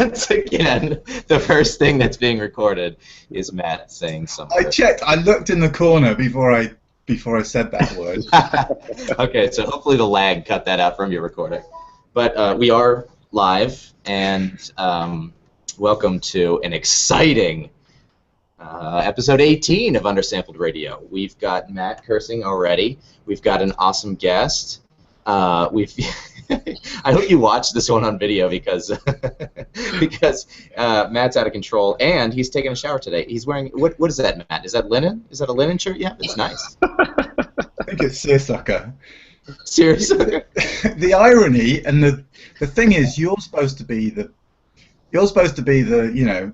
Once again, the first thing that's being recorded is Matt saying something. I checked. I looked in the corner before I said that word. Okay, so hopefully the lag cut that out from your recording. But we are live, and welcome to an exciting episode 18 of Undersampled Radio. We've got Matt cursing already. We've got an awesome guest. I hope you watch this one on video because Matt's out of control, and he's taking a shower today. He's wearing what is that, Matt? Is that linen? Is that a linen shirt? Yeah, it's nice. I think it's seersucker. Seriously. The irony and the thing is, you're supposed to be the the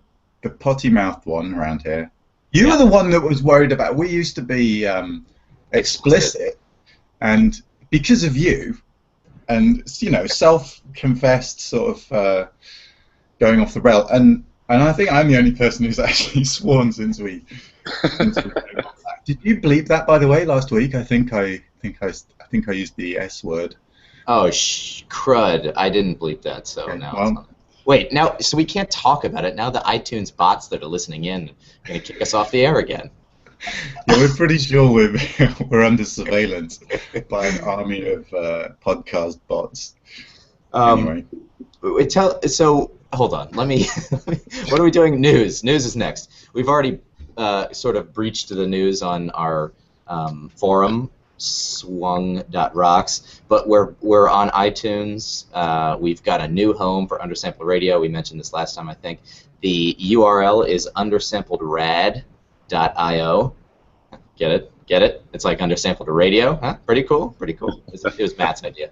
potty mouthed one around here. You were the one that was worried about. We used to be explicit, and because of you, and self-confessed sort of going off the rail, and I think I'm the only person who's actually sworn since we. Did you bleep that, by the way, last week? I think I used the S word. Oh, crud! I didn't bleep that, so okay, now. Well, wait, now so we can't talk about it now. The iTunes bots that are listening in are going to kick us off the air again. Yeah, we're pretty sure we're under surveillance by an army of podcast bots. Anyway, so hold on. Let me. What are we doing? News. News is next. We've already sort of breached the news on our forum, swung.rocks, but we're on iTunes. We've got a new home for Undersampled Radio. We mentioned this last time, I think. The URL is undersampledrad.io. Get it? Get it? It's like Undersampled Radio, huh? Pretty cool. Pretty cool. It was Matt's idea.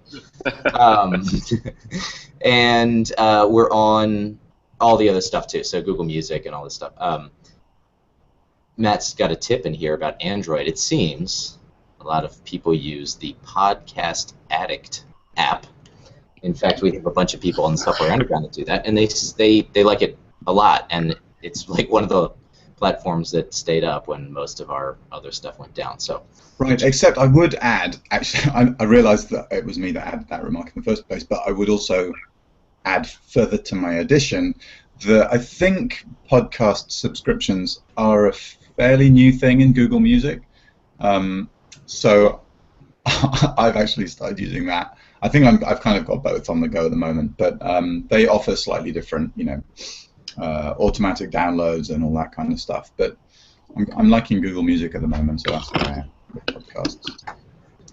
And we're on all the other stuff too, so Google Music and all this stuff. Matt's got a tip in here about Android. It seems a lot of people use the Podcast Addict app. In fact, we have a bunch of people on the Software Underground that do that, and they like it a lot, and it's like one of the platforms that stayed up when most of our other stuff went down. So right, except I would add, actually, I realised that it was me that added that remark in the first place, but I would also add further to my addition that I think podcast subscriptions are a fairly new thing in Google Music. So I've actually started using that. I think I've kind of got both on the go at the moment, but they offer slightly different, automatic downloads and all that kind of stuff. But I'm liking Google Music at the moment, so that's why I am with podcasts.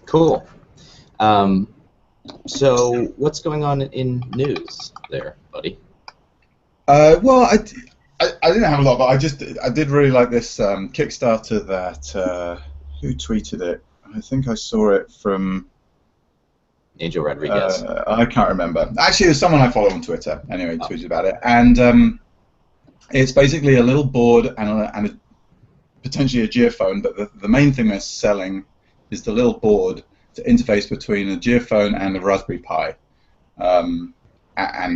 Cool. So what's going on in news there, buddy? Well, I didn't have a lot, but I did really like this Kickstarter that who tweeted it? I think I saw it from Angel Rodriguez. I can't remember. Actually, there's someone I follow on Twitter. Anyway, tweeted about it, and it's basically a little board and a, potentially a geophone. But the main thing they're selling is the little board to interface between a geophone and a Raspberry Pi, and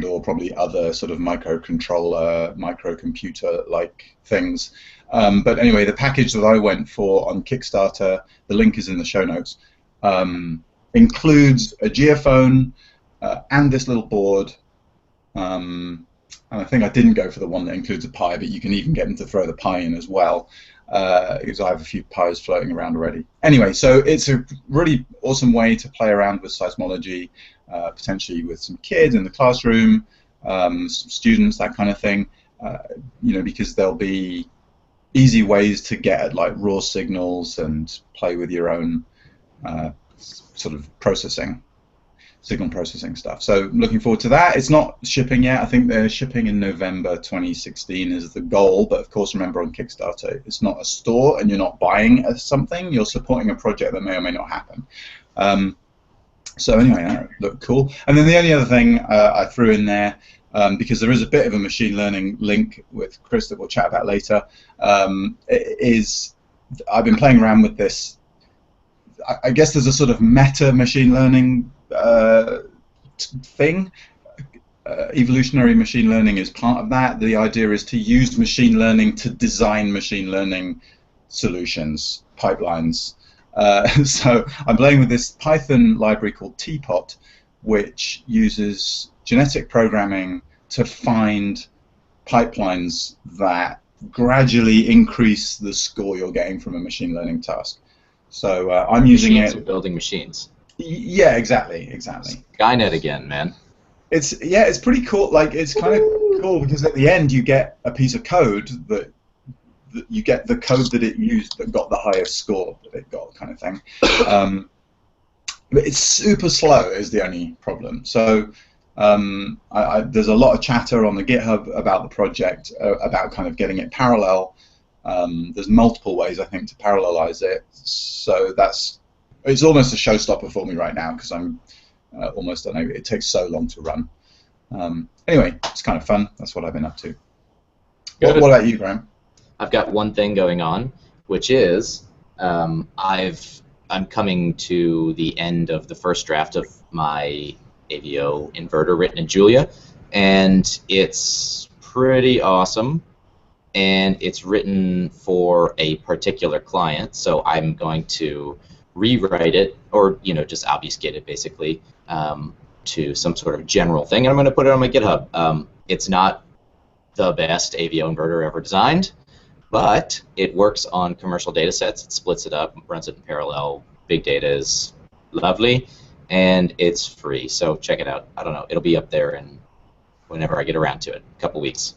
or probably other sort of microcontroller, microcomputer-like things. But anyway, the package that I went for on Kickstarter, the link is in the show notes, includes a geophone and this little board. And I think I didn't go for the one that includes a Pi, but you can even get them to throw the Pi in as well, because I have a few Pis floating around already. Anyway, so it's a really awesome way to play around with seismology, potentially with some kids in the classroom, some students, that kind of thing, because there'll be easy ways to get at like raw signals and play with your own sort of signal processing stuff. So looking forward to that. It's not shipping yet. I think they're shipping in November 2016 is the goal, but of course remember on Kickstarter it's not a store and you're not buying something, you're supporting a project that may or may not happen. So anyway, that looked cool. And then the only other thing I threw in there, because there is a bit of a machine learning link with Chris that we'll chat about later, is I've been playing around with this. I guess there's a sort of meta machine learning thing. Evolutionary machine learning is part of that. The idea is to use machine learning to design machine learning solutions, pipelines. So I'm playing with this Python library called Teapot, which uses genetic programming to find pipelines that gradually increase the score you're getting from a machine learning task. So I'm using Machines it. are building machines. Yeah, exactly. Skynet again, man. It's pretty cool. Like, it's kind of cool because at the end you get a piece of code that you get the code that it used that got the highest score that it got, kind of thing. But it's super slow is the only problem. So there's a lot of chatter on the GitHub about the project, about kind of getting it parallel. There's multiple ways, I think, to parallelize it. So it's almost a showstopper for me right now because I'm almost unable. It takes so long to run. Anyway, it's kind of fun. That's what I've been up to. What about you, Graham? I've got one thing going on, which is I'm coming to the end of the first draft of my AVO inverter written in Julia, and it's pretty awesome. And it's written for a particular client, so I'm going to rewrite it, or just obfuscate it basically to some sort of general thing, and I'm going to put it on my GitHub. It's not the best AVO inverter ever designed, but it works on commercial data sets. It splits it up, runs it in parallel. Big data is lovely, and it's free, so check it out. I don't know, it'll be up there and whenever I get around to it, a couple weeks.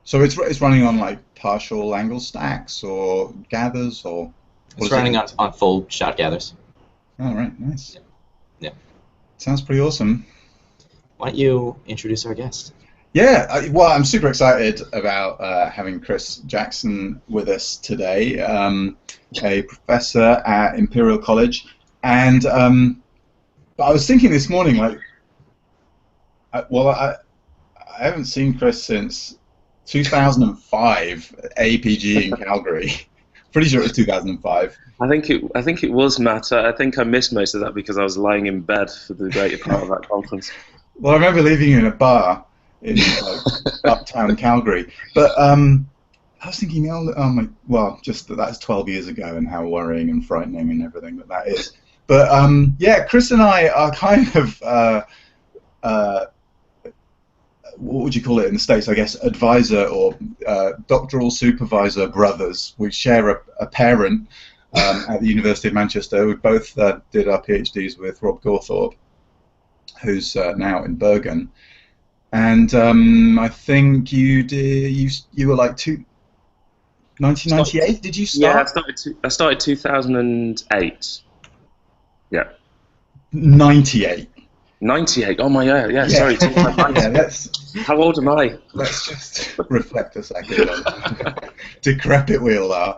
So it's running on like partial angle stacks or gathers, or it's running on full shot gathers. Oh, right, nice. Yeah. Sounds pretty awesome. Why don't you introduce our guest? Yeah, well, I'm super excited about having Chris Jackson with us today, a professor at Imperial College, and but I was thinking this morning, like, I haven't seen Chris since 2005 APG in Calgary. Pretty sure it was 2005. I think it was, Matt. I think I missed most of that because I was lying in bed for the greater part of that conference. Well, I remember leaving you in a bar in uptown Calgary. But I was thinking, just that's 12 years ago, and how worrying and frightening and everything that is. But yeah, Chris and I are kind of what would you call it in the States? I guess advisor or doctoral supervisor brothers. We share a parent at the University of Manchester. We both did our PhDs with Rob Gawthorpe, who's now in Bergen. And I think you were like 1998. Did you start? Yeah, I started 2008. Yeah. 98. 98. Oh my god. Yeah. Sorry. Yeah, how old am I? Let's just reflect a second on how decrepit we all are.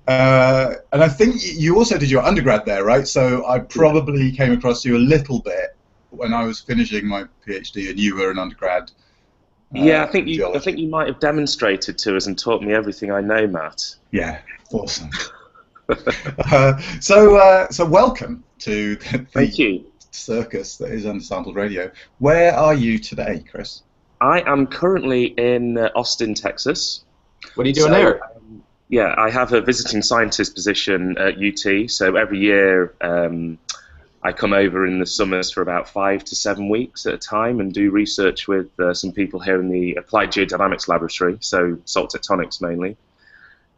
And I think you also did your undergrad there, right? So I probably came across you a little bit when I was finishing my PhD, and you were an undergrad. Yeah, I think you might have demonstrated to us and taught me everything I know, Matt. Yeah, awesome. So welcome to Thank you. circus that is Undersampled Radio. Where are you today, Chris? I am currently in Austin, Texas. What are you doing there? Yeah, I have a visiting scientist position at UT, so every year I come over in the summers for about 5 to 7 weeks at a time and do research with some people here in the Applied Geodynamics Laboratory, so salt tectonics mainly.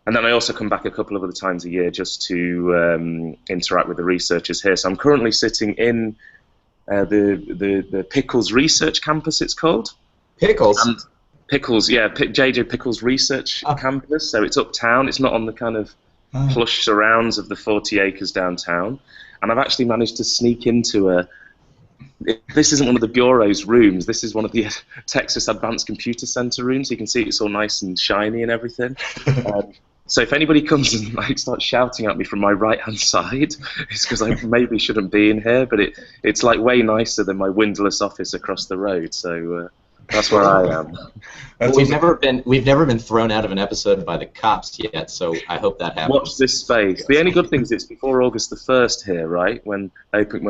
And then I also come back a couple of other times a year just to interact with the researchers here. So I'm currently sitting in the Pickles Research Campus, it's called. Pickles? And Pickles, yeah, JJ Pickles Research Campus. So it's uptown. It's not on the kind of plush surrounds of the 40 acres downtown. And I've actually managed to sneak into this isn't one of the Bureau's rooms. This is one of the Texas Advanced Computer Center rooms. You can see it's all nice and shiny and everything. So if anybody comes and starts shouting at me from my right-hand side, it's because I maybe shouldn't be in here. But it's like way nicer than my windowless office across the road. So that's where I am. Well, we've never been thrown out of an episode by the cops yet, so I hope that happens. Watch this space. The only good thing is it's before August the 1st here, right? When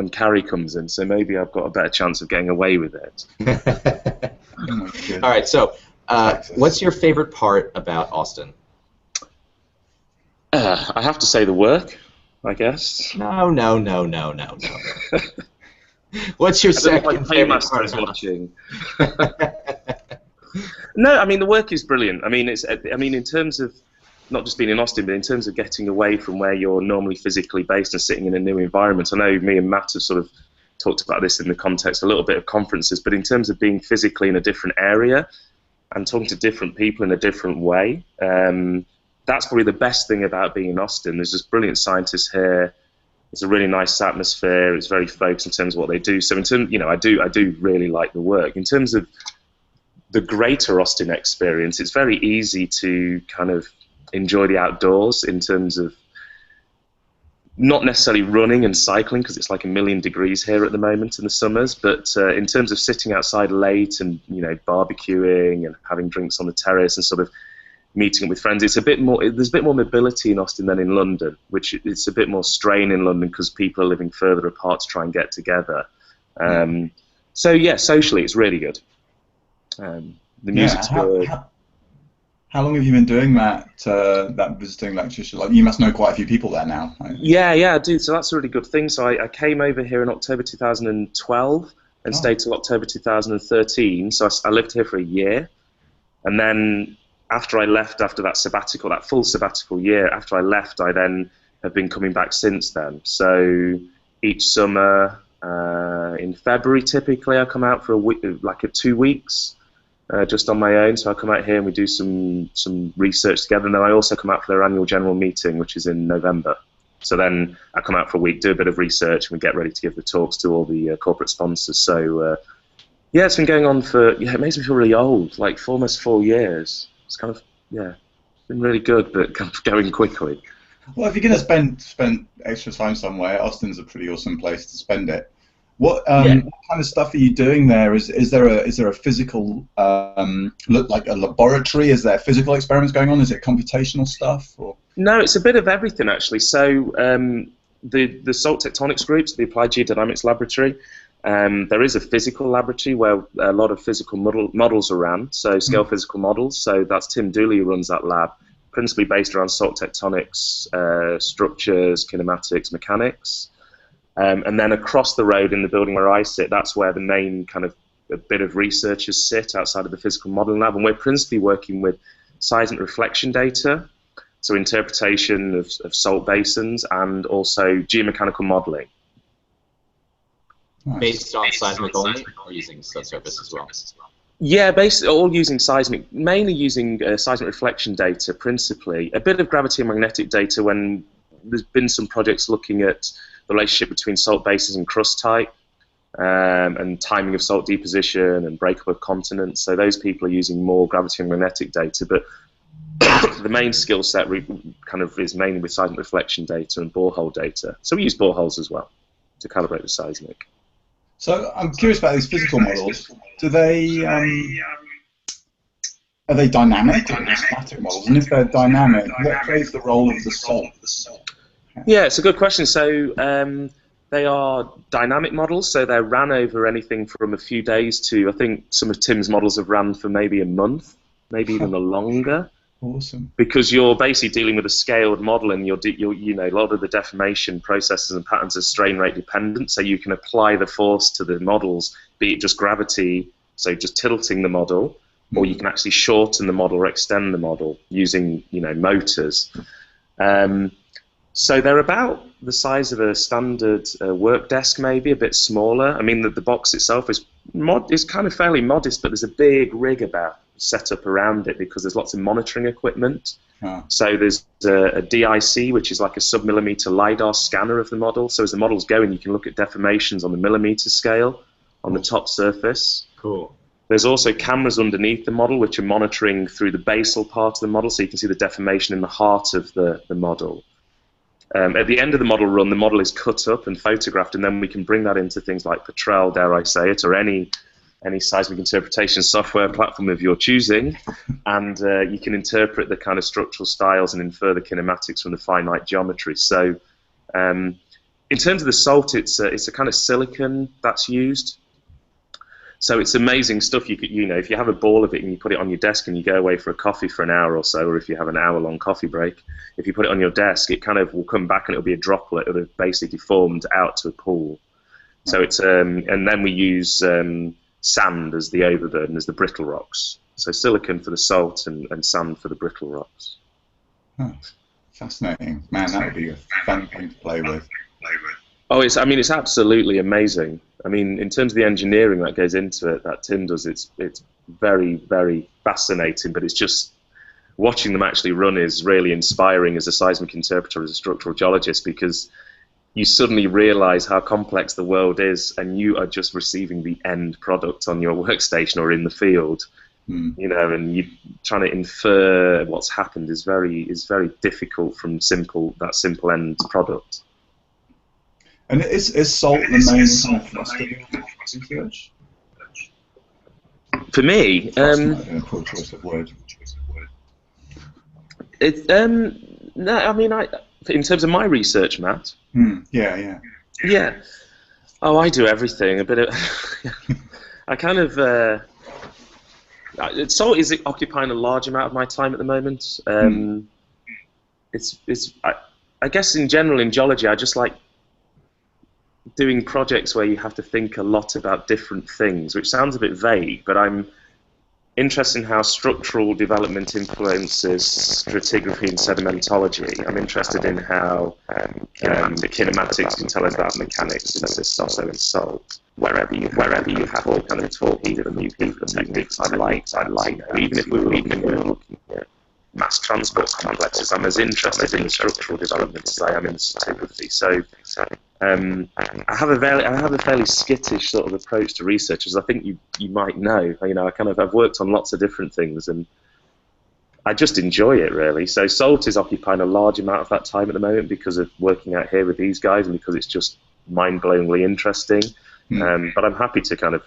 Carrie comes in, so maybe I've got a better chance of getting away with it. Oh, all right, so what's your favorite part about Austin? I have to say the work, I guess. No. What's your second favorite part of watching? No, I mean the work is brilliant. I mean in terms of not just being in Austin, but in terms of getting away from where you're normally physically based and sitting in a new environment. I know me and Matt have sort of talked about this in the context a little bit of conferences, but in terms of being physically in a different area and talking to different people in a different way, that's probably the best thing about being in Austin. There's just brilliant scientists here. It's a really nice atmosphere. It's very focused in terms of what they do. So in terms, I do really like the work. In terms of the greater Austin experience, it's very easy to kind of enjoy the outdoors in terms of not necessarily running and cycling, because it's like 1,000,000 degrees here at the moment in the summers, but in terms of sitting outside late and barbecuing and having drinks on the terrace and sort of meeting up with friends, it's a bit more. There's a bit more mobility in Austin than in London, which it's a bit more strain in London because people are living further apart to try and get together. So yeah, socially it's really good. The music's good. How long have you been doing that visiting lecture? Like, you must know quite a few people there now. Right? Yeah, I do. So that's a really good thing. So I came over here in October 2012 and stayed till October 2013. So I lived here for a year, and then after I left, after that sabbatical, that full sabbatical year, after I left, I then have been coming back since then. So each summer, in February typically, I come out for a week, like 2 weeks. Just on my own, so I come out here and we do some research together, and then I also come out for their annual general meeting, which is in November. So then I come out for a week, do a bit of research, and we get ready to give the talks to all the corporate sponsors. So yeah, it's been going on for, it makes me feel really old, like for almost 4 years. It's kind of, it's been really good, but kind of going quickly. Well, if you're going to spend extra time somewhere, Austin's a pretty awesome place to spend it. What kind of stuff are you doing there? Is there a physical look like a laboratory? Is there physical experiments going on? Is it computational stuff? Or? No, it's a bit of everything actually. So the Salt Tectonics groups, the Applied Geodynamics Laboratory, there is a physical laboratory where a lot of physical models are ran. So scale physical models. So that's Tim Dooley who runs that lab, principally based around salt tectonics, structures, kinematics, mechanics. And then across the road in the building where I sit, that's where the main kind of a bit of researchers sit outside of the physical modeling lab. And we're principally working with seismic reflection data, so interpretation of salt basins, and also geomechanical modeling. Based on seismic only, or using subsurface as well? Yeah, basically all using seismic, mainly using seismic reflection data principally. A bit of gravity and magnetic data when there's been some projects looking at the relationship between salt bases and crust type, and timing of salt deposition and breakup of continents. So those people are using more gravity and magnetic data, but the main skill set kind of is mainly with seismic reflection data and borehole data. So we use boreholes as well to calibrate the seismic. So I'm curious about these physical models. Do they are they dynamic or static models? And if they're dynamic, what plays the role of the salt? Yeah, it's a good question. So they are dynamic models, so they're ran over anything from a few days to, I think some of Tim's models have ran for maybe a month, maybe even longer. Awesome. Because you're basically dealing with a scaled model, and you're a lot of the deformation processes and patterns are strain rate dependent, so you can apply the force to the models, be it just gravity, so just tilting the model, or you can actually shorten the model or extend the model using motors. So they're about the size of a standard work desk, maybe a bit smaller. I mean, the box itself is kind of fairly modest, but there's a big rig set up around it because there's lots of monitoring equipment. So there's a DIC, which is like a sub-millimeter LiDAR scanner of the model. So as the model's going, you can look at deformations on the millimeter scale on the top surface. Cool. There's also cameras underneath the model, which are monitoring through the basal part of the model, so you can see the deformation in the heart of the model. At the end of the model run, the model is cut up and photographed, and then we can bring that into things like Petrel, dare I say it, or any seismic interpretation software platform of your choosing, and you can interpret the kind of structural styles and infer the kinematics from the finite geometry. So in terms of the salt, it's a kind of silicon that's used. So it's amazing stuff. You could, if you have a ball of it and you put it on your desk and you go away for a coffee for an hour or so, or if you have an hour-long coffee break, if you put it on your desk, it kind of will come back and it'll be a droplet. It'll have basically deformed out to a pool. So it's and then we use sand as the overburden, as the brittle rocks. So silicon for the salt and sand for the brittle rocks. Oh, fascinating, man. That would be a fun thing to play with. Oh, it's absolutely amazing. I mean, in terms of the engineering that goes into it, that Tim does, it's very, very fascinating. But it's just watching them actually run is really inspiring as a seismic interpreter, as a structural geologist, because you suddenly realize how complex the world is, and you are just receiving the end product on your workstation or in the field. You know, and you trying to infer what's happened is very difficult from that simple end product. And is salt the main thrust of your research? For me, a poor choice of word. No, I mean, in terms of my research, Matt. Yeah. Oh, I do everything. A bit of. I kind of. Salt is occupying a large amount of my time at the moment. I guess in general in geology, I just like doing projects where you have to think a lot about different things, which sounds a bit vague, but I'm interested in how structural development influences stratigraphy and sedimentology. I'm interested in how kinematics can tell us about mechanics, and this also in salt. Wherever you have all kind of talking to new people, techniques I like. Even if we were looking at mass transport complexes, I'm as interested in structural development as I am in stratigraphy. So I have a fairly skittish sort of approach to research, as I think you might know. You know, I've worked on lots of different things, and I just enjoy it really. So salt is occupying a large amount of that time at the moment because of working out here with these guys, and because it's just mind-blowingly interesting. But I'm happy to kind of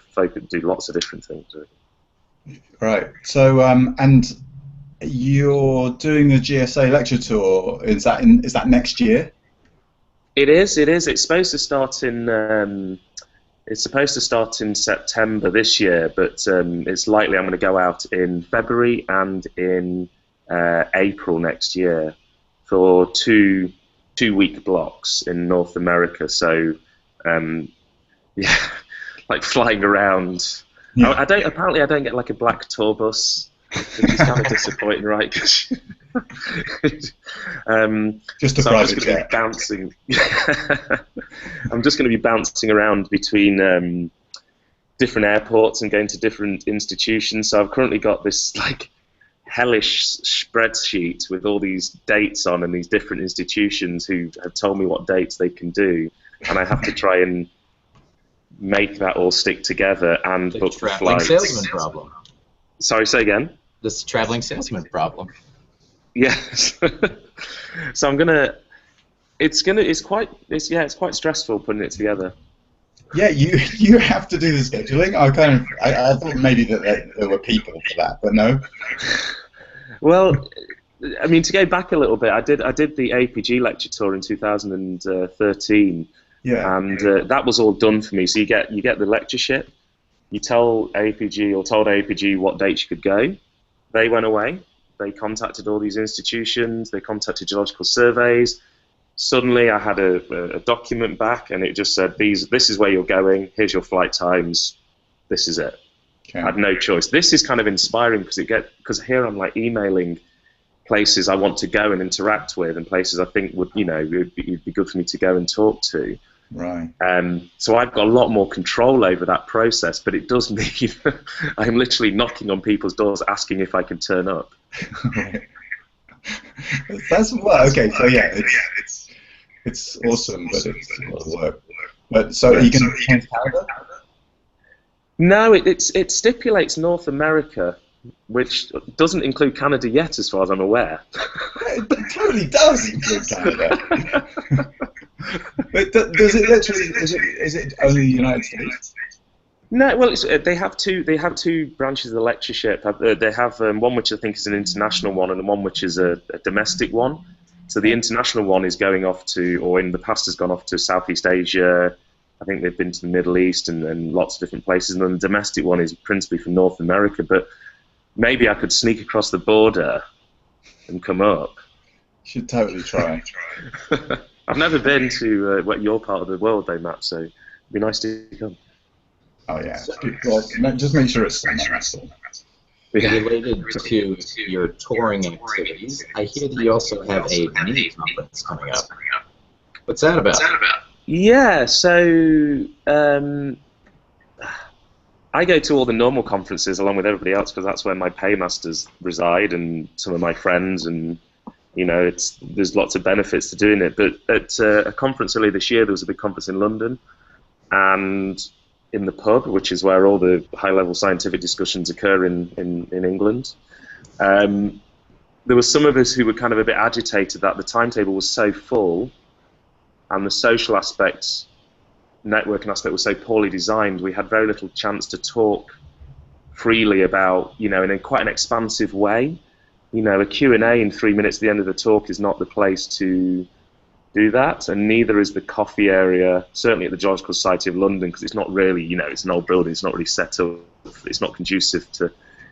do lots of different things. Really. Right. So and you're doing the GSA Lecture Tour. Is that next year? It is. It's supposed to start in. It's supposed to start in September this year, but it's likely I'm going to go out in February and in April next year for two-week blocks in North America. So. Yeah, like flying around. Yeah. Apparently, I don't get like a black tour bus, which is kind of disappointing, right? Just a private jet. Bouncing. I'm just going to be bouncing around between different airports and going to different institutions. So I've currently got this like hellish spreadsheet with all these dates on, and these different institutions who have told me what dates they can do, and I have to try and make that all stick together and book the flights. Traveling salesman problem. Sorry, say again? This traveling salesman problem. Yes. So I'm gonna. It's quite stressful putting it together. Yeah, you have to do the scheduling. I thought maybe that there were people for that, but no. Well, I mean, to go back a little bit, I did the APG Lecture Tour in 2013. Yeah. And that was all done for me. So you get the lectureship. You tell APG or told APG what dates you could go. They went away. They contacted all these institutions. They contacted geological surveys. Suddenly, I had a document back, and it just said, "This is where you're going. Here's your flight times. This is it." Okay. I had no choice. This is kind of inspiring because here I'm like emailing places I want to go and interact with, and places I think would it'd be good for me to go and talk to. Right. So I've got a lot more control over that process, but it does mean I'm literally knocking on people's doors asking if I can turn up. That's okay. So yeah, it's awesome, but it's a lot of work. But so are you going to change Canada? No, it stipulates North America, which doesn't include Canada yet, as far as I'm aware. It totally does include Canada. But does it literally? Is it only the United States? No, well, they have two branches of the lectureship. They have one which I think is an international one, and one which is a domestic one. So the international one is going off to, or in the past has gone off to Southeast Asia. I think they've been to the Middle East and lots of different places. And then the domestic one is principally for North America. But maybe I could sneak across the border and come up. You should totally try. I've never been to your part of the world, though, Matt. So be nice to come. Oh yeah. Well, just make sure it's summer. That's all. Yeah. Related to your touring activities, I hear that you also have a mini conference coming up. What's that about? Yeah, so I go to all the normal conferences along with everybody else because that's where my paymasters reside and some of my friends, and there's lots of benefits to doing it. But at a conference earlier this year, there was a big conference in London, and in the pub, which is where all the high-level scientific discussions occur in England. There were some of us who were kind of a bit agitated that the timetable was so full and the social aspects, networking aspect was so poorly designed, we had very little chance to talk freely about, in a quite an expansive way. A Q&A in 3 minutes at the end of the talk is not the place to do that, and neither is the coffee area, certainly at the Geological Society of London, because it's not really, it's an old building, it's not really set up, it's not conducive to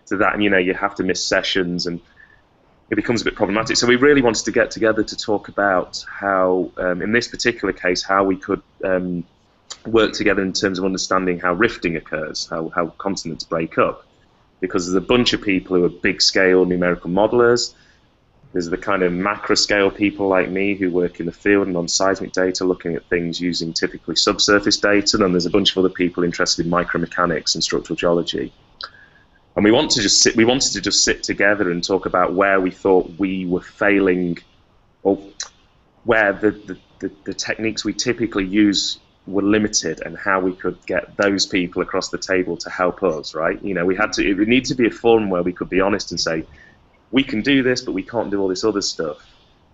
that, and you have to miss sessions, and it becomes a bit problematic. So we really wanted to get together to talk about how, in this particular case, how we could work together in terms of understanding how rifting occurs, how continents break up, because there's a bunch of people who are big-scale numerical modelers. There's the kind of macro-scale people like me who work in the field and on seismic data, looking at things using typically subsurface data. And then there's a bunch of other people interested in micromechanics and structural geology. And we wanted to just sit together and talk about where we thought we were failing, or where the techniques we typically use were limited, and how we could get those people across the table to help us. Right? It would need to be a forum where we could be honest and say, we can do this, but we can't do all this other stuff.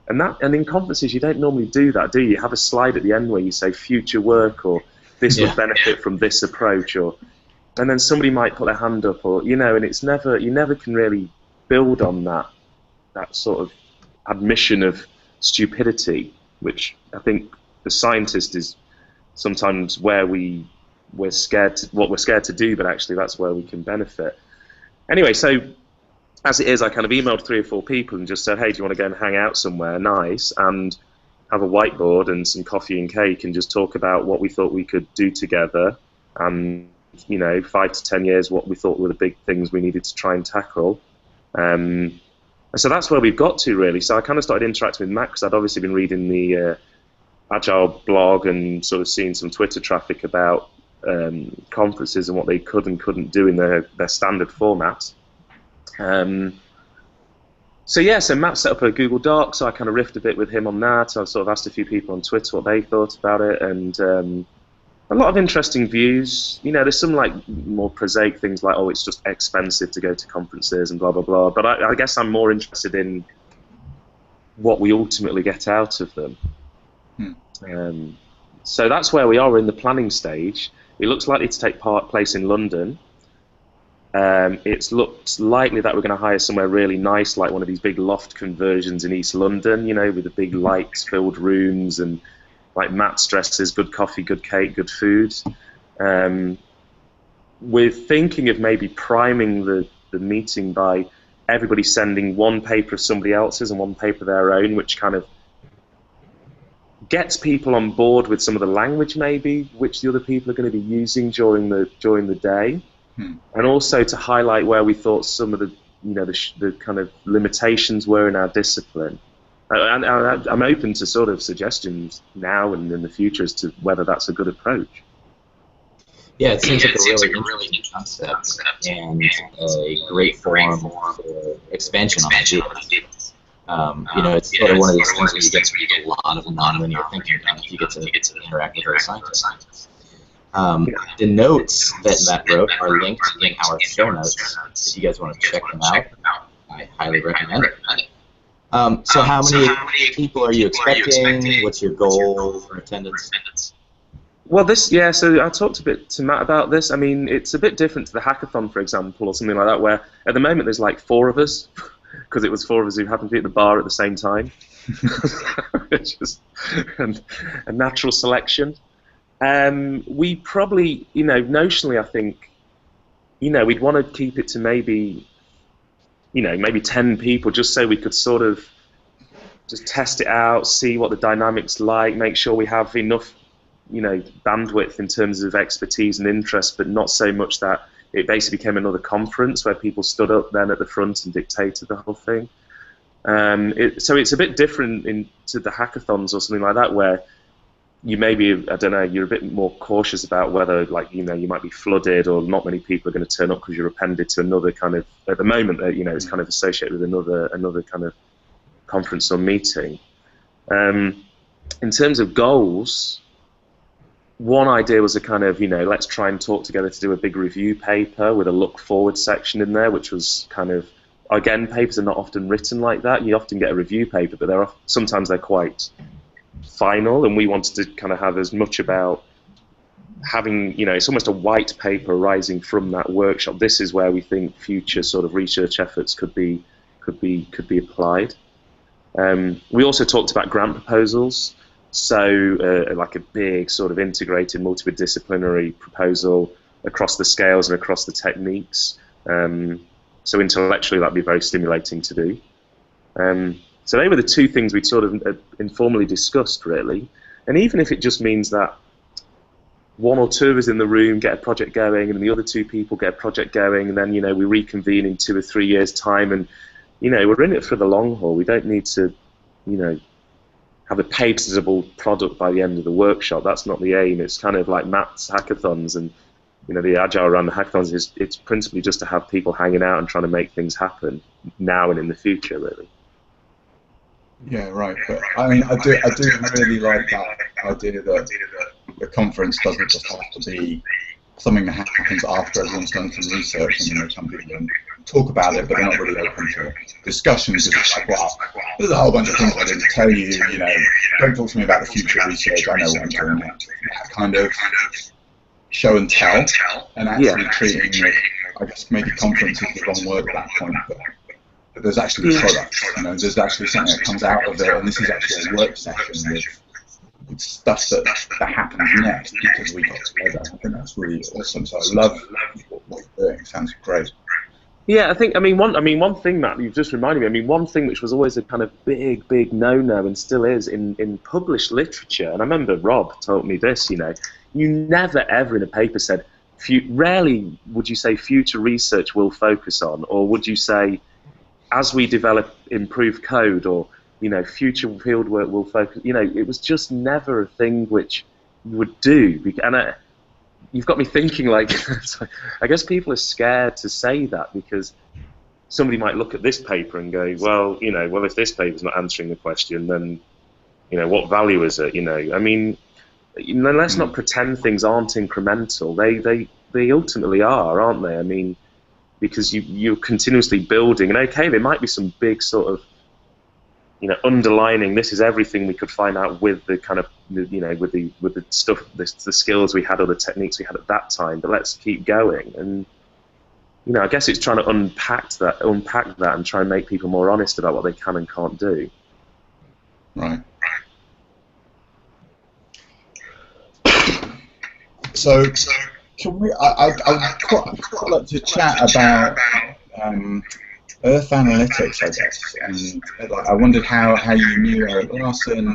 And in conferences, you don't normally do that, do you? You have a slide at the end where you say future work, or this would benefit from this approach, and then somebody might put their hand up, or and it's you never can really build on that sort of admission of stupidity, which I think the scientist is sometimes where we're scared to do, but actually that's where we can benefit. Anyway, so as it is, I kind of emailed 3 or 4 people and just said, hey, do you want to go and hang out somewhere nice and have a whiteboard and some coffee and cake and just talk about what we thought we could do together, and 5 to 10 years, what we thought were the big things we needed to try and tackle. And so that's where we've got to, really. So I kind of started interacting with Matt, because I'd obviously been reading the Agile blog and sort of seeing some Twitter traffic about conferences and what they could and couldn't do in their standard format. So Matt set up a Google Doc, so I kind of riffed a bit with him on that. I sort of asked a few people on Twitter what they thought about it, and a lot of interesting views. There's some like more prosaic things like, oh, it's just expensive to go to conferences and blah blah blah. But I guess I'm more interested in what we ultimately get out of them. So that's where we are. We're in the planning stage. It looks likely to take place in London. It's looked likely that we're going to hire somewhere really nice, like one of these big loft conversions in East London, with the big lights-filled rooms and, like Matt stresses, good coffee, good cake, good food. We're thinking of maybe priming the meeting by everybody sending one paper of somebody else's and one paper of their own, which kind of gets people on board with some of the language maybe which the other people are going to be using during the day. And also to highlight where we thought some of the the kind of limitations were in our discipline. And I'm open to sort of suggestions now and in the future as to whether that's a good approach. Yeah, it seems like a really interesting concept and a great forum for expansion on ideas. It's sort of one of these things where you get a lot of non-linear thinking done if you get to interact with other scientists. The notes that Matt wrote are linked in our show notes. If you guys want to check them out, I highly recommend it. So how many people are you expecting? What's your goal for attendance? Well, so I talked a bit to Matt about this. I mean, it's a bit different to the hackathon, for example, or something like that, where at the moment there's like 4 of us, because it was 4 of us who happened to be at the bar at the same time. It's just a natural selection. We probably, notionally, I think, we'd want to keep it to maybe 10 people, just so we could sort of just test it out, see what the dynamics like, make sure we have enough bandwidth in terms of expertise and interest, but not so much that it basically became another conference where people stood up then at the front and dictated the whole thing. So it's a bit different to the hackathons or something like that, where you maybe, I don't know, you're a bit more cautious about whether, like, you might be flooded or not many people are going to turn up because you're appended to another kind of, at the moment, it's kind of associated with another kind of conference or meeting. In terms of goals, one idea was a kind of, let's try and talk together to do a big review paper with a look forward section in there, which was kind of, again, papers are not often written like that. You often get a review paper, but sometimes they're quite final, and we wanted to kind of have as much about having, it's almost a white paper rising from that workshop. This is where we think future sort of research efforts could be applied. We also talked about grant proposals. So like a big sort of integrated multidisciplinary proposal across the scales and across the techniques. So intellectually that'd be very stimulating to do. So they were the two things we'd sort of informally discussed, really. And even if it just means that one or two of us in the room get a project going and the other two people get a project going, and then we reconvene in 2 or 3 years' time, and we're in it for the long haul. We don't need to have a patentable product by the end of the workshop. That's not the aim. It's kind of like Matt's hackathons and the agile around the hackathons it's principally just to have people hanging out and trying to make things happen now and in the future, really. Yeah, right. But I mean, I do really like that idea that the conference doesn't just have to be something that happens after everyone's done some research, and some people can talk about it, but they're not really open to discussions. It's like, well, there's a whole bunch of things I didn't tell you. Don't talk to me about the future research. I know what I'm doing now. That kind of show and tell, and actually treating it, I guess maybe conference is the wrong word at that point, but there's actually a product. There's actually something that comes out of it, and this is actually a work session with stuff that happens next because we got together. I think that's really awesome. So I love what you're doing. Sounds great. Yeah, one thing, Matt, you've just reminded me. One thing which was always a kind of big no-no and still is in published literature, and I remember Rob told me this. You never ever in a paper said. Rarely would you say future research will focus on, or would you say as we develop improved code, or future fieldwork will focus. It was just never a thing which you would do, and you've got me thinking, like, I guess people are scared to say that because somebody might look at this paper and go, well, if this paper's not answering the question, then, what value is it? Let's not pretend things aren't incremental. They ultimately are, aren't they? Because you're continuously building, and okay, there might be some big sort of, underlining. This is everything we could find out with the kind of, with the stuff, the skills we had or the techniques we had at that time. But let's keep going, and I guess it's trying to unpack that, and try and make people more honest about what they can and can't do. Right. So can we? I'd quite like to chat about Earth analytics, I guess, and I wondered how you knew Eric Larson,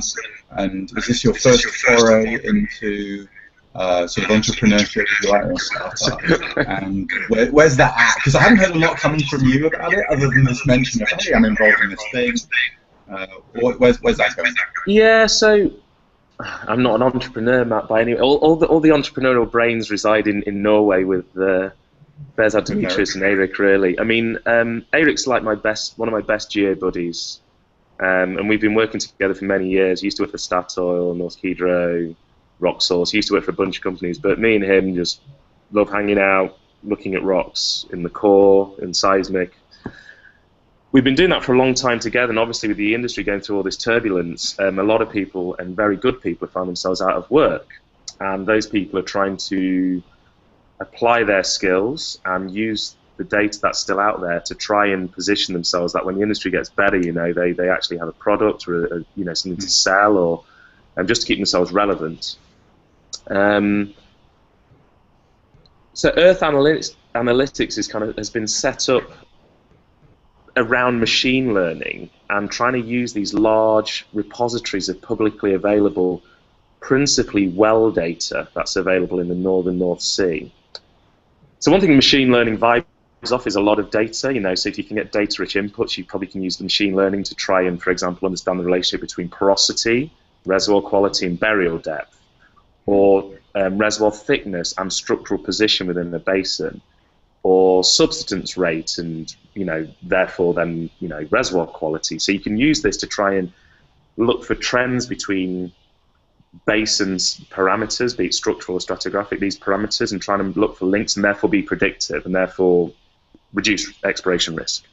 and is this your first foray into sort of entrepreneurship, if you like, or startup? And where's that at? Because I haven't heard a lot coming from you about it, other than this mention of, hey, I'm involved in this thing. Where's that going? Yeah, so I'm not an entrepreneur, Matt, by any way. All the entrepreneurial brains reside in Norway with Berzad Demetrius and Eirik, really. Eirik's like one of my best geo buddies, and we've been working together for many years. He used to work for Statoil, Norsk Hydro, Rocksource. He used to work for a bunch of companies, but me and him just love hanging out, looking at rocks in the core, in seismic. We've been doing that for a long time together, and obviously with the industry going through all this turbulence, a lot of people, and very good people, find themselves out of work. And those people are trying to apply their skills and use the data that's still out there to try and position themselves that when the industry gets better, they actually have a product or something to sell, or just to keep themselves relevant. So Earth analytics has been set up around machine learning and trying to use these large repositories of publicly available principally well data that's available in the northern North Sea. So one thing machine learning vibes off is a lot of data, you know, so if you can get data-rich inputs, you probably can use the machine learning to try and, for example, understand the relationship between porosity, reservoir quality, and burial depth, or reservoir thickness and structural position within the basin, or subsidence rate and, you know, therefore then, you know, reservoir quality. So you can use this to try and look for trends between basins parameters, be it structural or stratigraphic, these parameters, and trying to look for links and therefore be predictive and therefore reduce exploration risk.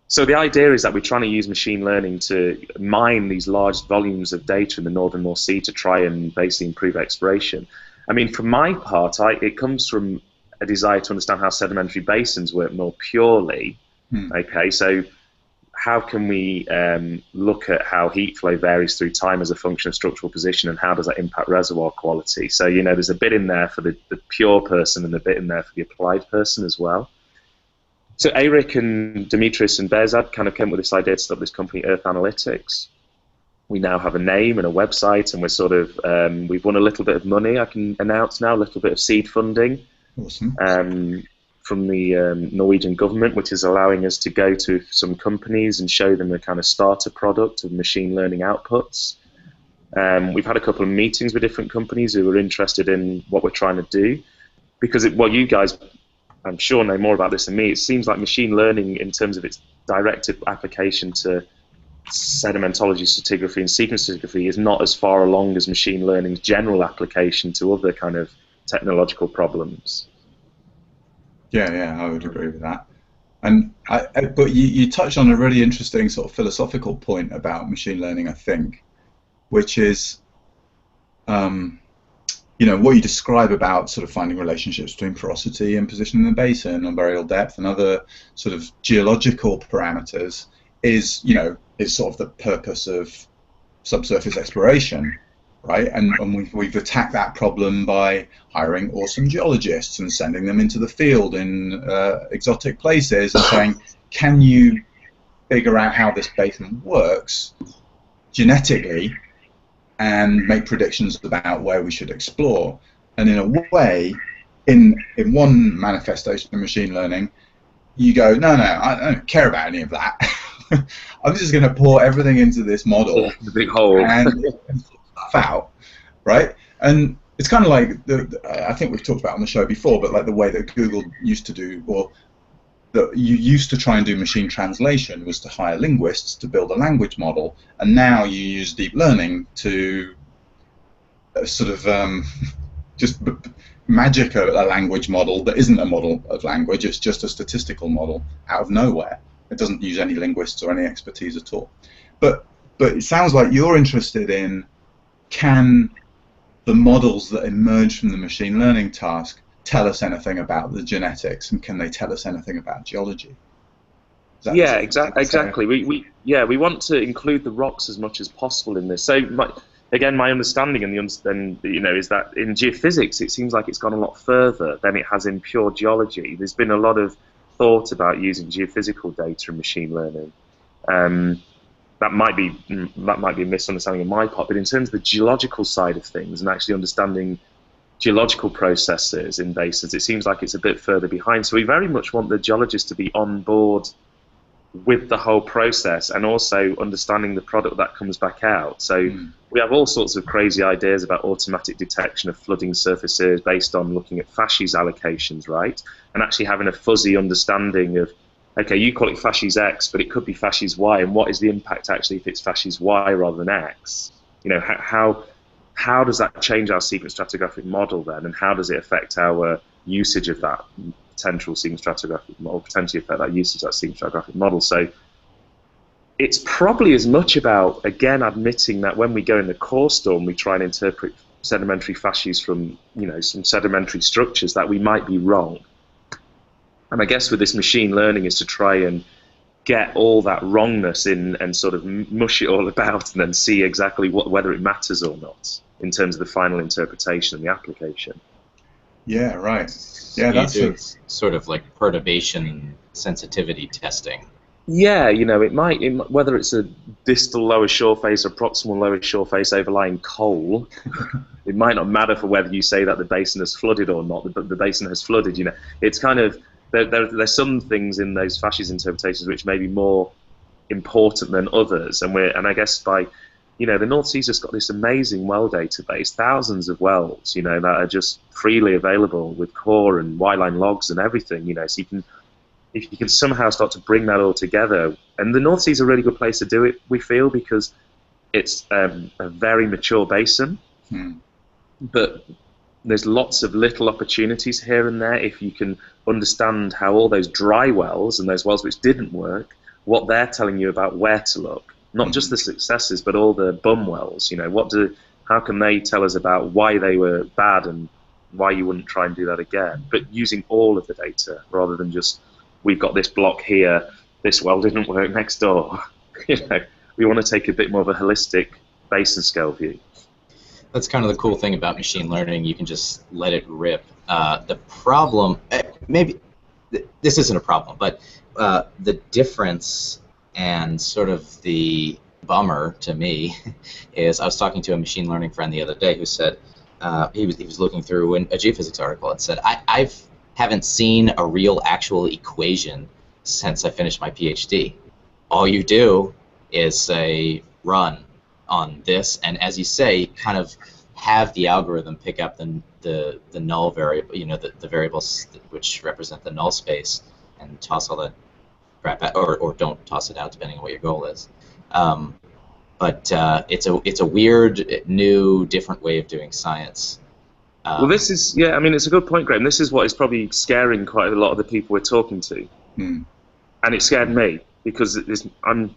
So the idea is that we're trying to use machine learning to mine these large volumes of data in the northern North Sea to try and basically improve exploration. I mean, for my part, it comes from a desire to understand how sedimentary basins work more purely. Okay, so how can we look at how heat flow varies through time as a function of structural position, and how does that impact reservoir quality? So, you know, there's a bit in there for the pure person and a bit in there for the applied person as well. So Eric and Dimitris and Behzad kind of came up with this idea to start this company, Earth Analytics. We now have a name and a website, and we're sort of, we've won a little bit of money, I can announce now, a little bit of seed funding. Awesome. From the Norwegian government, which is allowing us to go to some companies and show them a kind of starter product of machine learning outputs. We've had a couple of meetings with different companies who are interested in what we're trying to do, because you guys, I'm sure, know more about this than me. It seems like machine learning, in terms of its directed application to sedimentology, stratigraphy, and sequence stratigraphy, is not as far along as machine learning's general application to other kind of technological problems. Yeah, I would agree with that. And but you touched on a really interesting sort of philosophical point about machine learning, I think, which is, you know, what you describe about sort of finding relationships between porosity and position in the basin and burial depth and other sort of geological parameters is, you know, is sort of the purpose of subsurface exploration. Right, and we've attacked that problem by hiring awesome geologists and sending them into the field in exotic places and saying, can you figure out how this basin works genetically and make predictions about where we should explore? And in a way, in one manifestation of machine learning, you go, no, I don't care about any of that. I'm just going to pour everything into this model, the big hole, and out, right? And it's kind of like I think we've talked about on the show before, but like the way that Google used to do, or that you used to try and do machine translation, was to hire linguists to build a language model, and now you use deep learning to sort of just magic a language model that isn't a model of language. It's just a statistical model out of nowhere. It doesn't use any linguists or any expertise at all. But it sounds like you're interested in, can the models that emerge from the machine learning task tell us anything about the genetics, and can they tell us anything about geology? Yeah, exactly. We want to include the rocks as much as possible in this. So again, my understanding and you know, is that in geophysics it seems like it's gone a lot further than it has in pure geology. There's been a lot of thought about using geophysical data in machine learning. That might be a misunderstanding on my part, but in terms of the geological side of things and actually understanding geological processes in basins, it seems like it's a bit further behind. So we very much want the geologists to be on board with the whole process and also understanding the product that comes back out. So we have all sorts of crazy ideas about automatic detection of flooding surfaces based on looking at fascies allocations, right? And actually having a fuzzy understanding of, okay, you call it fascies X, but it could be fascies Y, and what is the impact actually if it's fascies Y rather than X? You know, how does that change our sequence stratigraphic model then, and how does it affect our usage of that potential sequence stratigraphic model, potentially affect that usage of that sequence stratigraphic model? So it's probably as much about, again, admitting that when we go in the core storm, we try and interpret sedimentary fascies from, you know, some sedimentary structures, that we might be wrong. And I guess with this machine learning is to try and get all that wrongness in and sort of mush it all about and then see exactly whether it matters or not in terms of the final interpretation and the application. Yeah, right. Yeah, that's sort of like perturbation sensitivity testing. Yeah, you know, it might whether it's a distal lower shore face or proximal lower shore face overlying coal, it might not matter for whether you say that the basin has flooded or not, but the basin has flooded. You know, it's kind of there's some things in those fasces interpretations which may be more important than others, and I guess by, you know, the North Sea's just got this amazing well database, thousands of wells, you know, that are just freely available with core and Y-line logs and everything, you know, so you can, if you can somehow start to bring that all together, and the North Sea's a really good place to do it, we feel, because it's a very mature basin, but there's lots of little opportunities here and there if you can understand how all those dry wells and those wells which didn't work, what they're telling you about where to look, not just the successes, but all the bum wells. You know, how can they tell us about why they were bad and why you wouldn't try and do that again? But using all of the data rather than just, we've got this block here, this well didn't work next door. You know, we want to take a bit more of a holistic basin scale view. That's kind of the cool thing about machine learning. You can just let it rip. The problem, maybe this isn't a problem, but the difference and sort of the bummer to me is, I was talking to a machine learning friend the other day who said he was looking through a geophysics article and said, I haven't seen a real actual equation since I finished my PhD. All you do is say run on this, and as you say, kind of have the algorithm pick up the null variable, you know, the variables which represent the null space, and toss all that crap out, or don't toss it out, depending on what your goal is. But it's a weird, new, different way of doing science. Well, this is, yeah, I mean, it's a good point, Graham. This is what is probably scaring quite a lot of the people we're talking to. And it scared me, because I'm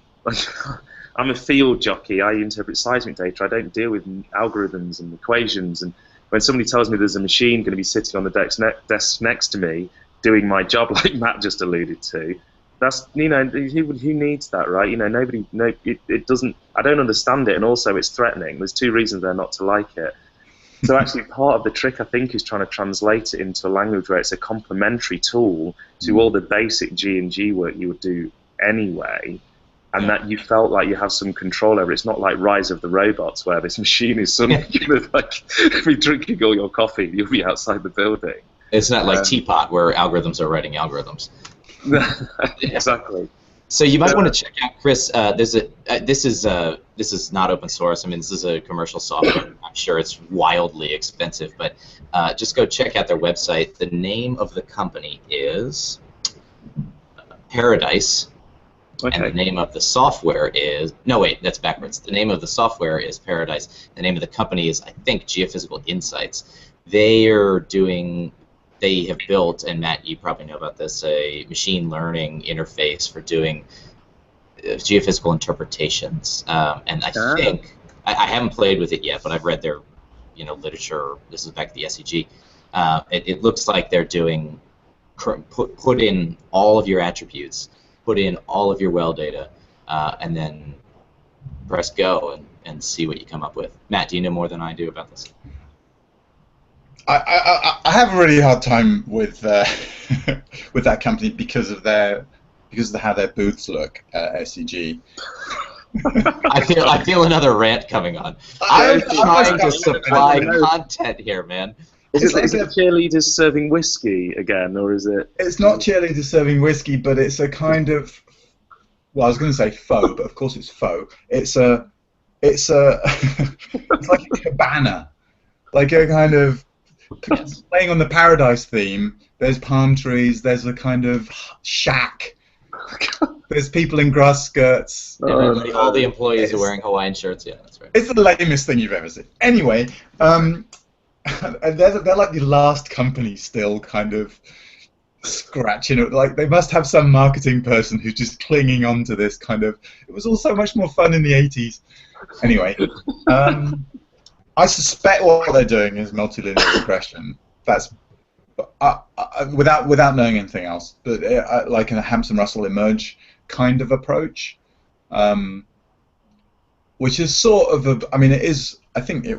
a field jockey. I interpret seismic data. I don't deal with algorithms and equations. And when somebody tells me there's a machine going to be sitting on the desk next to me doing my job, like Matt just alluded to, that's, you know, who needs that, right? You know, it doesn't, I don't understand it, and also it's threatening. There's two reasons there not to like it. So actually part of the trick, I think, is trying to translate it into a language where it's a complementary tool to all the basic G&G work you would do anyway, and that you felt like you have some control over. It's not like Rise of the Robots, where this machine is suddenly going to, like, be drinking all your coffee, you'll be outside the building. It's not like Teapot, where algorithms are writing algorithms. Exactly. So you might want to check out, Chris. This is not open source. I mean, this is a commercial software. I'm sure it's wildly expensive, but just go check out their website. The name of the company is Paradise, and the name of the software is, no, wait, that's backwards. The name of the software is Paradise. The name of the company is, I think, Geophysical Insights. They have built, and Matt, you probably know about this, a machine learning interface for doing geophysical interpretations. And I think, I haven't played with it yet, but I've read their, you know, literature. This is back to the SEG. It looks like they're doing, put in all of your attributes, put in all of your well data, and then press go and see what you come up with. Matt, do you know more than I do about this? I have a really hard time with with that company because of how their booths look at SEG. I feel another rant coming on. I'm trying to supply content here, man. Is it cheerleaders serving whiskey again, or is it? It's not cheerleaders serving whiskey, but it's a kind of, well, I was going to say faux, but of course it's faux. It's it's like a cabana, like a kind of. Playing on the Paradise theme, there's palm trees, there's a kind of shack, there's people in grass skirts. All the employees are wearing Hawaiian shirts, yeah, that's right. It's the lamest thing you've ever seen. Anyway, and they're like the last company still kind of scratching it. Like, they must have some marketing person who's just clinging on to this kind of, it was all so much more fun in the 80s. Anyway, I suspect what they're doing is multilinear regression. That's without knowing anything else, but like a Hampson-Russell emerge kind of approach, which is sort of I mean, it is. I think it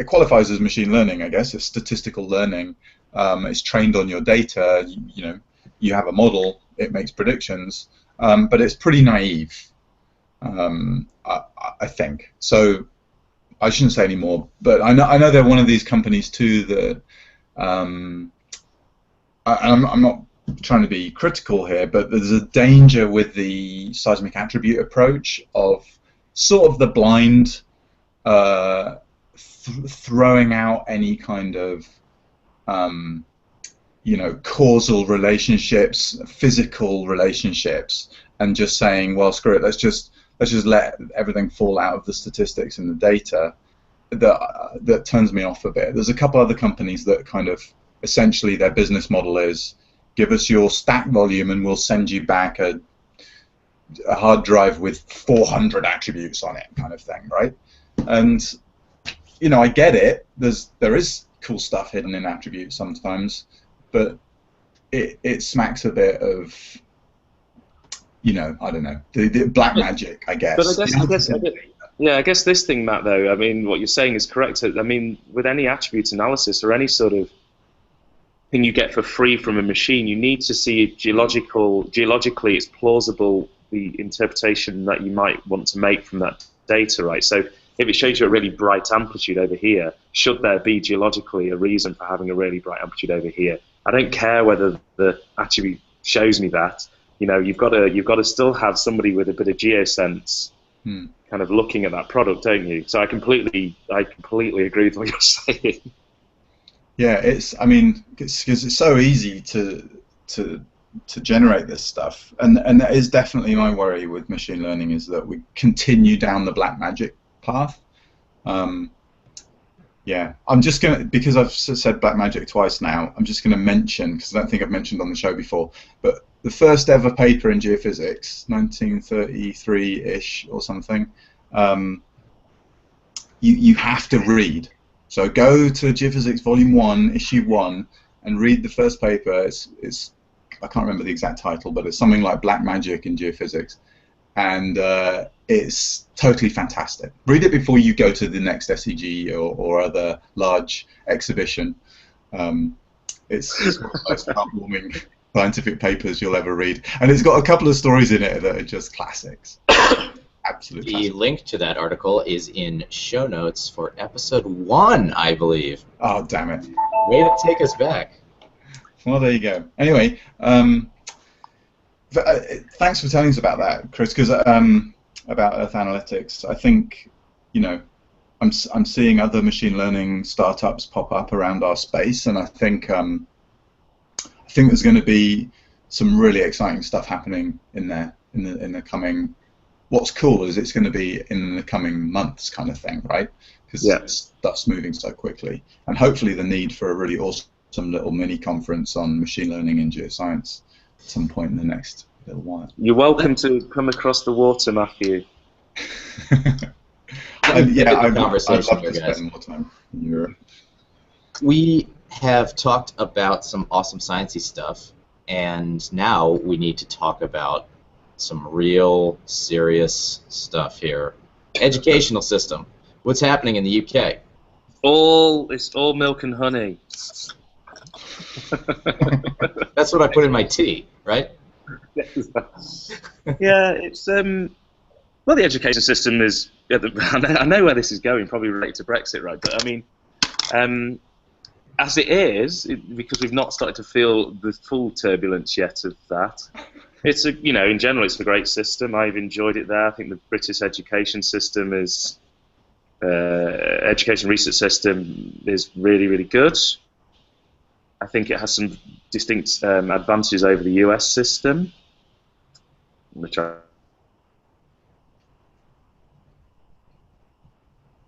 qualifies as machine learning. I guess it's statistical learning. It's trained on your data. You know, you have a model. It makes predictions, but it's pretty naive, I think. So I shouldn't say any more, but I know they're one of these companies too that, and I'm not trying to be critical here, but there's a danger with the seismic attribute approach of sort of the blind throwing out any kind of causal relationships, physical relationships, and just saying, well, screw it, let's just let everything fall out of the statistics and the data. That turns me off a bit. There's a couple other companies that kind of essentially their business model is give us your stack volume and we'll send you back a hard drive with 400 attributes on it, kind of thing, right? And I get it. There is cool stuff hidden in attributes sometimes, but it smacks a bit of I don't know, the black magic, I guess. But I guess this thing, Matt, though, I mean, what you're saying is correct. I mean, with any attribute analysis or any sort of thing you get for free from a machine, you need to see geologically it's plausible, the interpretation that you might want to make from that data, right? So if it shows you a really bright amplitude over here, should there be geologically a reason for having a really bright amplitude over here? I don't care whether the attribute shows me that. You've got to still have somebody with a bit of geosense kind of looking at that product, don't you? So I completely agree with what you're saying. Yeah, it's so easy to generate this stuff, and that is definitely my worry with machine learning, is that we continue down the black magic path. Yeah, I'm just gonna, because I've said black magic twice now, I'm just gonna mention, because I don't think I've mentioned on the show before, but the first ever paper in geophysics, 1933-ish or something, you have to read. So go to Geophysics Volume 1, Issue 1, and read the first paper. It's I can't remember the exact title, but it's something like Black Magic in Geophysics, and it's totally fantastic. Read it before you go to the next SEG or other large exhibition. It's one of the most heartwarming scientific papers you'll ever read, and it's got a couple of stories in it that are just classics. Absolutely. The link to that article is in show notes for episode 1, I believe. Oh, damn it. Way to take us back. Well, there you go. Anyway, thanks for telling us about that, Chris, because about Earth Analytics, I think, I'm seeing other machine learning startups pop up around our space, and I think there's going to be some really exciting stuff happening in there in the coming. What's cool is it's going to be in the coming months, kind of thing, right? Because stuff's moving so quickly, and hopefully the need for a really awesome little mini conference on machine learning and geoscience at some point in the next little while. You're welcome to come across the water, Matthew. I'd love to spend more time in Europe. We have talked about some awesome sciencey stuff, and now we need to talk about some real serious stuff here. Educational system. What's happening in the UK? It's all milk and honey. That's what I put in my tea, right? Yeah, it's well, the education system is. I know where this is going, probably related to Brexit, right? But I mean, as it is, because we've not started to feel the full turbulence yet of that. It's in general, it's a great system. I've enjoyed it there. I think the British education system is, education research system is really, really good. I think it has some distinct advantages over the US system, which I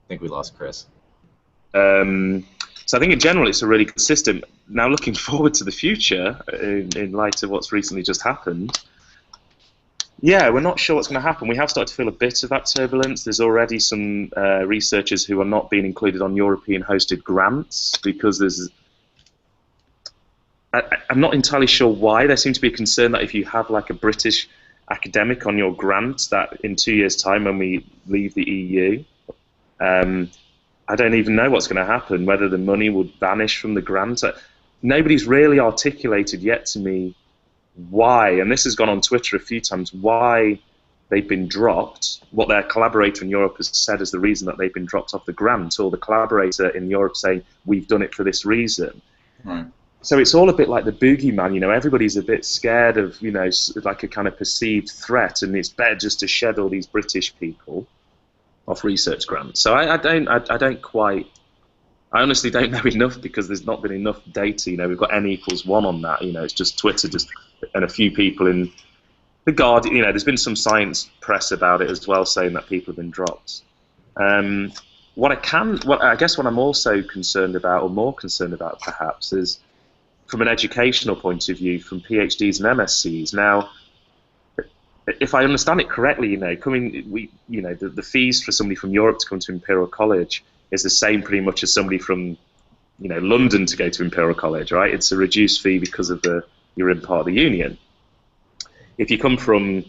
think we lost Chris. So I think in general it's a really good system. Now looking forward to the future, in light of what's recently just happened, yeah, we're not sure what's going to happen. We have started to feel a bit of that turbulence. There's already some researchers who are not being included on European-hosted grants because there's... I'm not entirely sure why. There seems to be a concern that if you have like a British academic on your grant, that in 2 years' time when we leave the EU, I don't even know what's going to happen, whether the money would vanish from the grant. Nobody's really articulated yet to me why, and this has gone on Twitter a few times, why they've been dropped, what their collaborator in Europe has said is the reason that they've been dropped off the grant, or the collaborator in Europe saying, we've done it for this reason. Right. So it's all a bit like the boogeyman, you know, everybody's a bit scared of, you know, like a kind of perceived threat, and it's better just to shed all these British people off research grants. So I honestly don't know enough, because there's not been enough data. You know, we've got n=1 on that. You know, it's just Twitter, and a few people in the Guardian. You know, there's been some science press about it as well, saying that people have been dropped. What I guess what I'm also concerned about, or more concerned about perhaps, is from an educational point of view, from PhDs and MScs. Now, if I understand it correctly, you know, the fees for somebody from Europe to come to Imperial College is the same pretty much as somebody from, you know, London to go to Imperial College, right? It's a reduced fee because of you're in part of the union. If you come from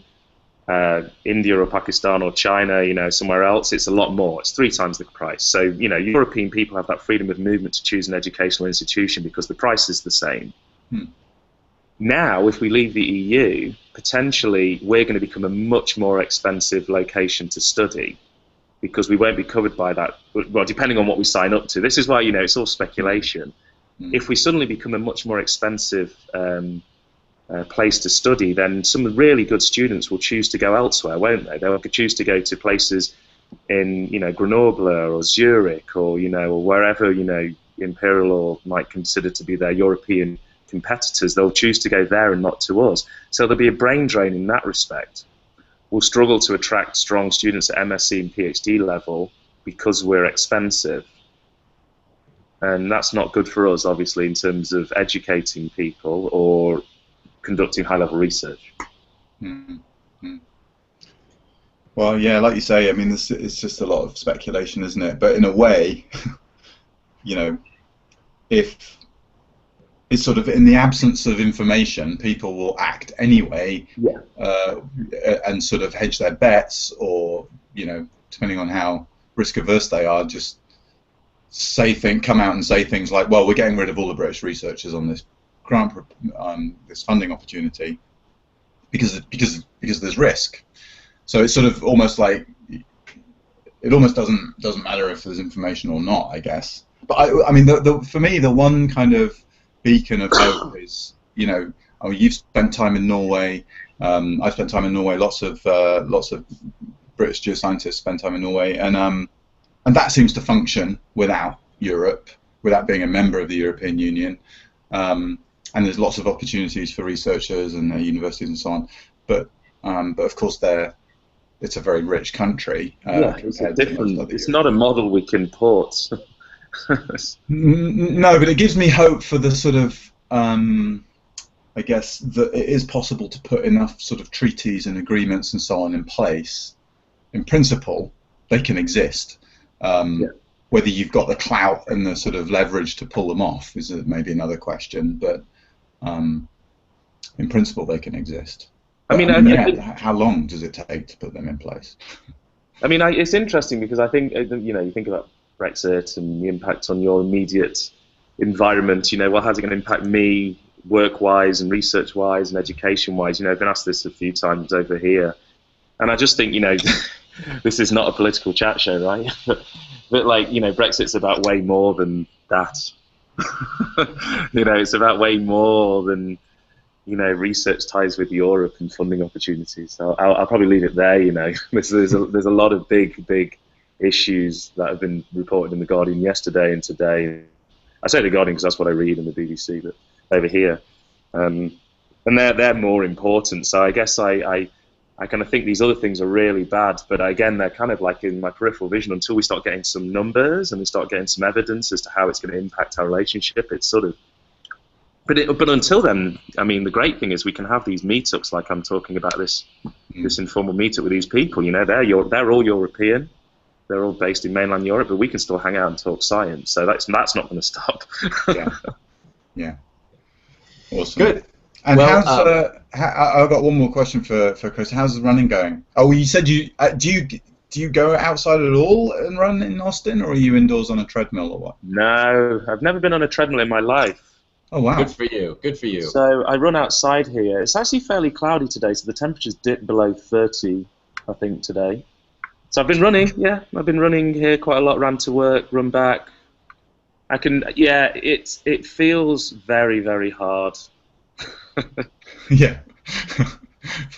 India or Pakistan or China, you know, somewhere else, it's a lot more. It's 3 times the price. So, you know, European people have that freedom of movement to choose an educational institution because the price is the same. Now, if we leave the EU, potentially we're going to become a much more expensive location to study, because we won't be covered by that. Well, depending on what we sign up to. This is why, you know, it's all speculation. If we suddenly become a much more expensive place to study, then some really good students will choose to go elsewhere, won't they? They'll choose to go to places in, you know, Grenoble or Zurich, or, you know, or wherever, you know, Imperial or might consider to be their European competitors. They'll choose to go there and not to us. So there'll be a brain drain in that respect. We'll struggle to attract strong students at MSc and PhD level because we're expensive. And that's not good for us, obviously, in terms of educating people or conducting high-level research. Well, yeah, like you say, I mean, it's just a lot of speculation, isn't it? But in a way, you know, if it's sort of in the absence of information, people will act anyway, and sort of hedge their bets, or, you know, depending on how risk-averse they are, just come out and say things like, well, we're getting rid of all the British researchers on this grant, this funding opportunity, because there's risk. So it's sort of almost like it almost doesn't matter if there's information or not, I guess. But I mean, for me, the one kind of beacon of hope is, you know, you've spent time in Norway. I've spent time in Norway. Lots of British geoscientists spend time in Norway, and that seems to function without Europe, without being a member of the European Union. And there's lots of opportunities for researchers and universities and so on. But of course, it's a very rich country. It's not a model we can port. No, but it gives me hope for the sort of, I guess, that it is possible to put enough sort of treaties and agreements and so on in place. In principle, they can exist. Whether you've got the clout and the sort of leverage to pull them off is maybe another question, but in principle, they can exist. But, how long does it take to put them in place? I mean, it's interesting because I think, you know, you think about Brexit and the impact on your immediate environment. You know, well, how's it going to impact me work-wise and research-wise and education-wise? You know, I've been asked this a few times over here, and I just think, you know, this is not a political chat show, right? But like, you know, Brexit's about way more than that. You know, it's about way more than, you know, research ties with Europe and funding opportunities. So I'll probably leave it there. You know, there's a lot of big issues that have been reported in the Guardian yesterday and today. I say the Guardian because that's what I read in the BBC, but over here, and they're more important. So I guess I kind of think these other things are really bad, but again, they're kind of like in my peripheral vision until we start getting some numbers and we start getting some evidence as to how it's going to impact our relationship. It's sort of, but until then, I mean, the great thing is we can have these meetups, like I'm talking about this informal meetup with these people. You know, they're all European, they're all based in mainland Europe, but we can still hang out and talk science. So that's not going to stop. Yeah. Awesome. Good. And well, I've got one more question for Chris. How's the running going? Oh, you said do you go outside at all and run in Austin, or are you indoors on a treadmill or what? No, I've never been on a treadmill in my life. Oh, wow. Good for you. Good for you. So I run outside here. It's actually fairly cloudy today, so the temperature's dipped below 30, I think, today. So I've been running, yeah. I've been running here quite a lot, ran to work, run back. It feels very, very hard. Yeah.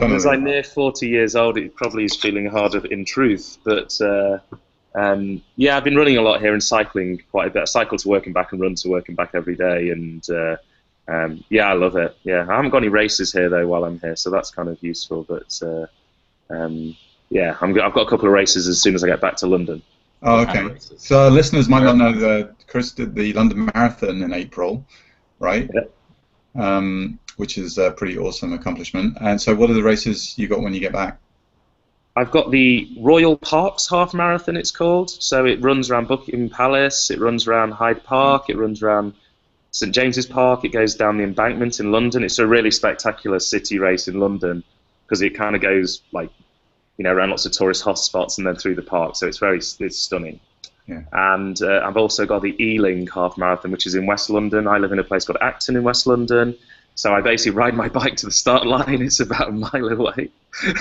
As I near 40 years old, it probably is feeling harder in truth. But yeah, I've been running a lot here and cycling quite a bit. I cycle to work and back and run to work and back every day. And yeah, I love it. Yeah, I haven't got any races here though while I'm here, so that's kind of useful. But yeah, I've got a couple of races as soon as I get back to London. Oh, okay. So listeners might not know that Chris did the London Marathon in April, right? Yeah. Which is a pretty awesome accomplishment. And so what are the races you got when you get back? I've got the Royal Parks Half Marathon, it's called. So it runs around Buckingham Palace, it runs around Hyde Park, it runs around St James's Park, it goes down the Embankment in London. It's a really spectacular city race in London because it kind of goes like, you know, around lots of tourist hotspots and then through the park. So it's stunning. Yeah. And I've also got the Ealing Half Marathon, which is in West London. I live in a place called Acton in West London. So I basically ride my bike to the start line. It's about a mile away.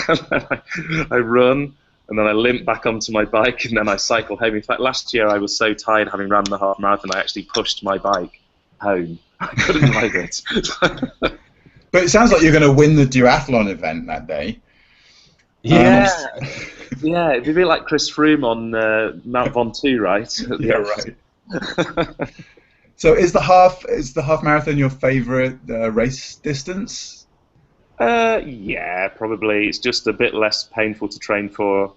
And then I run, and then I limp back onto my bike, and then I cycle home. In fact, last year I was so tired having run the half marathon, I actually pushed my bike home. I couldn't ride it. But it sounds like you're going to win the duathlon event that day. Yeah. Yeah, it'd be a bit like Chris Froome on Mount Ventoux, right? Yeah, right. So is the half marathon your favourite race distance? Yeah, probably. It's just a bit less painful to train for.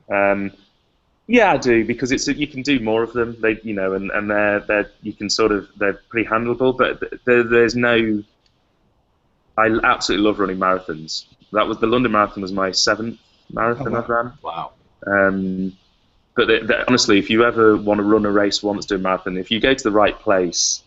Yeah, I do, because you can do more of them. They, you know, and they're pretty handleable. But there's no. I absolutely love running marathons. The London Marathon was my 7th marathon I've ran. Wow. But honestly, if you ever want to run a race, one that's doing a marathon, if you go to the right place,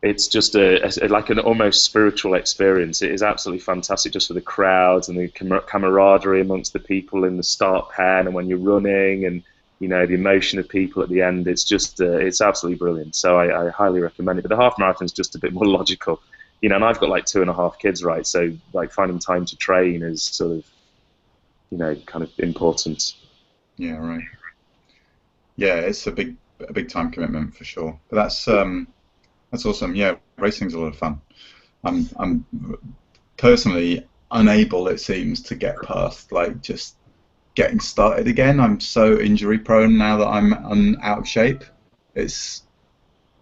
it's just like an almost spiritual experience. It is absolutely fantastic, just for the crowds and the camaraderie amongst the people in the start pen, and when you're running, and you know, the emotion of people at the end. It's just it's absolutely brilliant. So I highly recommend it. But the half marathon is just a bit more logical, you know. And I've got like 2.5 kids, right? So like finding time to train is sort of, you know, kind of important. Yeah, right. Yeah, it's a big time commitment for sure. But that's awesome. Yeah, racing's a lot of fun. I'm personally unable, it seems, to get past like just getting started again. I'm so injury prone now that I'm out of shape. It's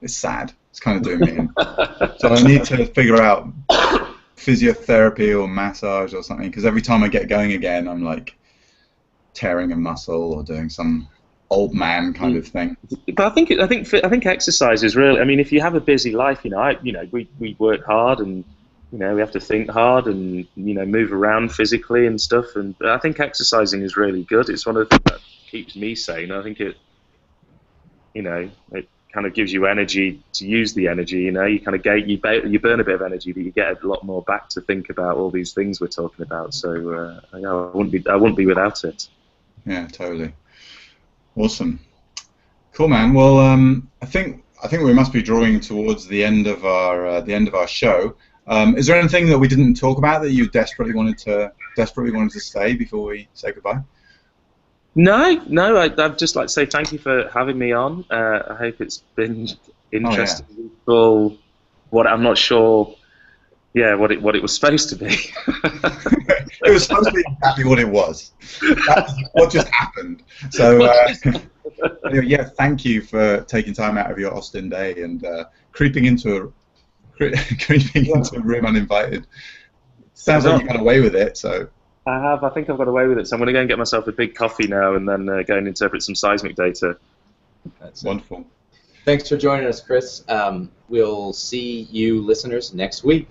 sad. It's kind of doing me in. So I need to figure out physiotherapy or massage or something, because every time I get going again, I'm like tearing a muscle or doing some old man kind of thing. But I think exercise is really. I mean, if you have a busy life, you know, we work hard, and you know, we have to think hard, and you know, move around physically and stuff. And I think exercising is really good. It's one of the things that keeps me sane. I think it kind of gives you energy to use the energy. You know, you kind of you burn a bit of energy, but you get a lot more back to think about all these things we're talking about. So yeah, I wouldn't be without it. Yeah, totally. Awesome. Cool, man. Well, I think we must be drawing towards the end of our show. Is there anything that we didn't talk about that you desperately wanted to say before we say goodbye? No. I'd just like to say thank you for having me on. I hope it's been interesting. Oh, yeah. What I'm not sure. Yeah, what it was supposed to be. It was supposed to be exactly what it was. That's what just happened. So, anyway, yeah, thank you for taking time out of your Austin day and creeping into a room uninvited. Sounds like you got away with it. So. I think I've got away with it. So I'm going to go and get myself a big coffee now, and then go and interpret some seismic data. That's wonderful. Thanks for joining us, Chris. We'll see you listeners next week.